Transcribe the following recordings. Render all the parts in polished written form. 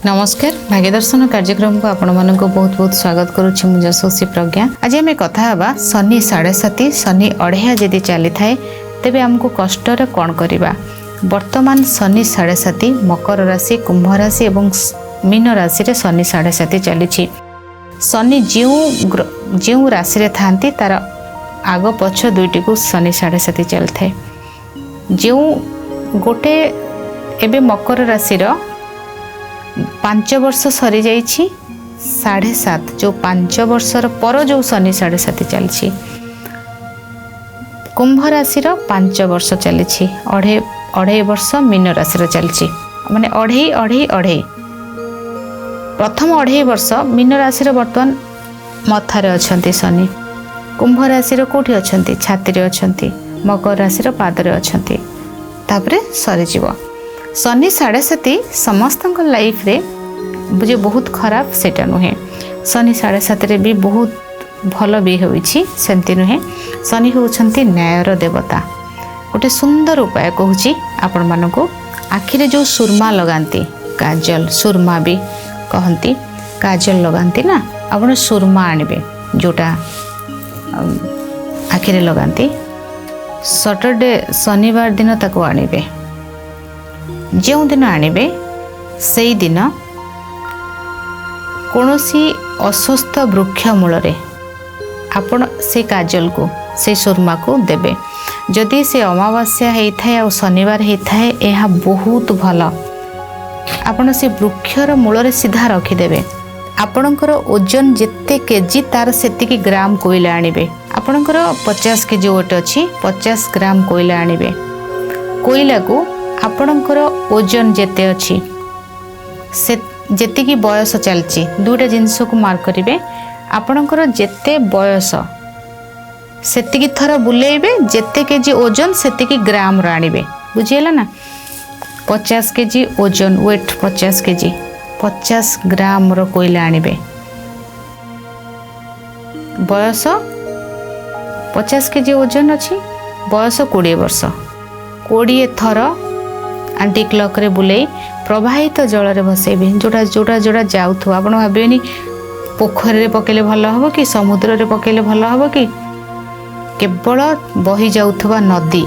नमस्कार भाग्य दर्शन कार्यक्रम को आपण मानक बहुत बहुत स्वागत करुच्ची मु यशस्वी प्रज्ञा। आज आम कथा हवा शनि 7.5 शनि अढ़िया जदि चली थाए तेबे आमको कष्ट कौन करवा। वर्तमान शनि 7.5 मकर राशि कुंभ राशि एवं मीन राशि रे शनि 7.5 चली। शनि जो राशि रे थांती तार आग पछ दुईटी को शनि 7.5 चली थाए। जो गोटे एबे मकर राशि 5 वर्ष सरी जाइछि 7.5 जो 5 वर्षर पर जो शनि 7.5 चली। कुंभ राशि 5 वर्ष चली अढ़े वर्ष मीन राशि चली माने अढ़े प्रथम अढ़े वर्ष मीन राशि बर्तमान मथारे अछंती शनि। कुंभ राशि कोठी अछंती छाती रे अछंती। मकर राशि पादरे अछंती तापरे सरी जीव। शनि 7.5 समस्त लाइफ रे बुझे बहुत खराब सेटा नुहे। शनि 7.5 रे भी बहुत भल भी होइछि सेमती नुहे। शनि होउछंती न्यायर देवता। गोटे सुंदर उपाय कहूची आपण मानको आखिरे जो सुरमा लगांती काजल सुरमा भी कहंती काजल लगांती ना आपण सुरमा आनिबे जोटा आखिरे लगांती सैटरडे शनिवार दिन ताको आनिबे। जो दिन आनिबे सेई दिन कौनसी अस्वस्थ वृक्ष मूलरे आपण से काजल को से सुरमा को देबे। जदि से अमावास्या होता है और शनिवार होता है यह बहुत भल। आपण से वृक्षर मूलरे सीधा रखिदेवे। आपणकर ओजन जिते केजी तार सेतिकी ग्राम कोयला आनिबे। आपणकर 50 केजी वेट अच्छी 50 ग्राम कोयला आनिबे। कोयला को आपणकर ओजन जेते अच्छी से जेतिकी बयस चलची दुईटा जिनस को मार्क करेंगे। आपणकर जेते बयस सेतिकी थर बुलेइबे जेते केजी ओजन सेतिकी ग्राम आनिबे। बुझीगला ना 50 केजी ओजन वेट 50 केजी 50 ग्राम रो कोयला आनिबे। बयस 50 केजी ओजन अच्छी बयस 20 वर्ष 20 थर आंटी क्लॉक रे बुले प्रवाहित जल रे भसेबे। जोटा जोटा जोटा जाउथो आपण भाबेनी पोखरी रे पकेले भल हबो कि समुद्र रे पकेले भल हबो कि केवल बही जाउथबा नदी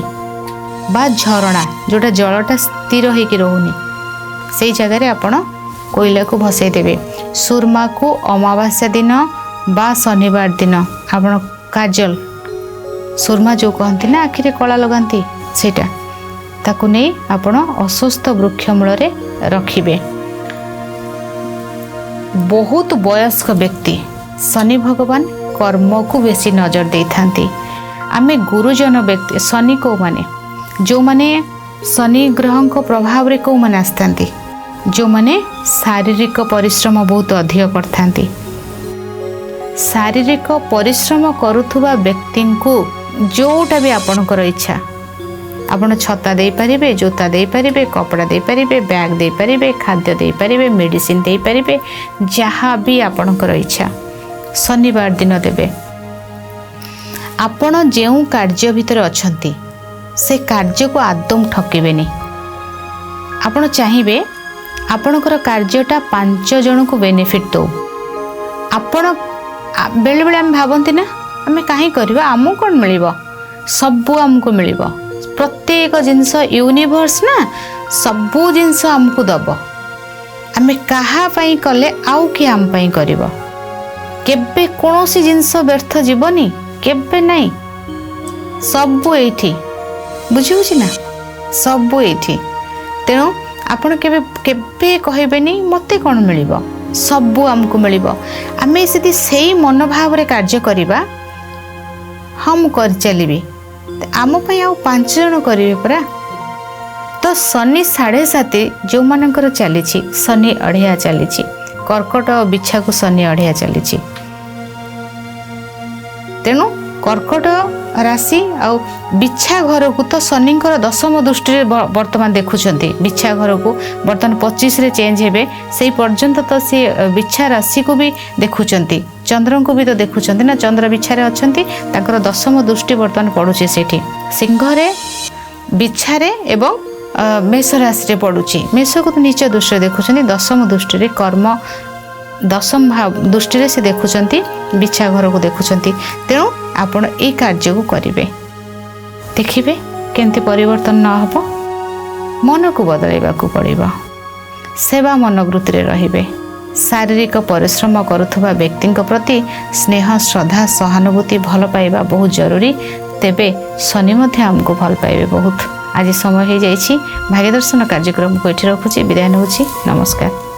बा झरणा जोटा जलटा स्थिर होई कि रहउनी सेई जगह रे आपण कोयला को भसई देबे। सुरमा को अमावास्या दिन बा शनिवार दिन आपण काजल सुरमा जो कहंती ना आखिरे कला लगांती सेटा ताकू नहीं आपण अस्वस्थ वृक्ष मूलरे रखिबे। बहुत वयस्क व्यक्ति शनि भगवान कर्म को बेसी नजर दे थांती। आमे गुरुजन व्यक्ति शनि को माने जो माने शनि ग्रह को प्रभाव रे को माने आस्थांती जो माने शारीरिक परिश्रम बहुत अधिक करथांती। शारीरिक परिश्रम करुथुबा व्यक्ति को जोटा भी आपणकर इच्छा आपण छता दे पारिबे जोता दे पारिबे कपड़ा दे पारिबे बैग दे पारिबे खाद्य दे पारिबे मेडिसिन दे पारिबे जहाँ भी आपणकर इच्छा शनिवार दिन देबे। आपण जेउ कार्य भितर अछंती से कार्य को आदम ठकिबेनी। आपण चाहिबे आपणकर कार्यटा 5 जन को बेनिफिट दो। आपण बेले बेले हम भाबंती ना आमे काहे करबा आमु कोन मिलिबो सबु हमको मिलिबो। प्रत्येक जिनस यूनिवर्स ना सबू जिनस हमको दब आमे कहा पाई कले आउ कि आम पाई करिबो। केबे कोनोसी जिनस व्यर्थ जीवनी केबे नहीं सबू एठी बुझिउछि ना सबू एठी। तेणु आपण केबे केबे कहबेनी मते कोन मिलिबो सबू हमको मिलिबो। आमे सिद्धि सेही मनोभाव रे कार्य करिबा हम कर चलिबी आम पाई आउ 5 जन करिवे परा। तो शनि 7.5 जो मानकर चली शनि अढ़िया चली कर्कट बिछा को शनि अढ़िया चली। तेणु कर्कट राशि आउ बिछा घर को तो शनि 10म दृष्टि वर्तमान देखुंत। बिछा घर को बर्तमान 25 रे चेंज हेबे से पर्यंत तो सी बिछा राशि को भी देखुंत। चंद्र को भी तो देखुंत ना चंद्र बिछारे अच्छंती 10म दृष्टि बर्तमान पड़ुचे सेठी सिंह रे बिछारे एवं मेष राशि पड़ुछि मेष को तो नीच दृष्टि देखुं दशम दृष्टि कर्म दशम भाव दृष्टि से देखुंट बिछा घर को देखुंट तेणु आपण ये कार्य को करेंगे देखिए केमती परिवर्तन न हो मन को बदलैवा पड़ो सेवा मनोवृत्ति रे शारीरिक परिश्रम करुवा व्यक्ति प्रति स्नेह श्रद्धा सहानुभूति भल पाइबा बहुत जरूरी तेबे शनि आमको भल पाइबे बहुत। आज समय हो जाइए भाग्य दर्शन कार्यक्रम को ये रखुच्छी विदाय नौछि नमस्कार।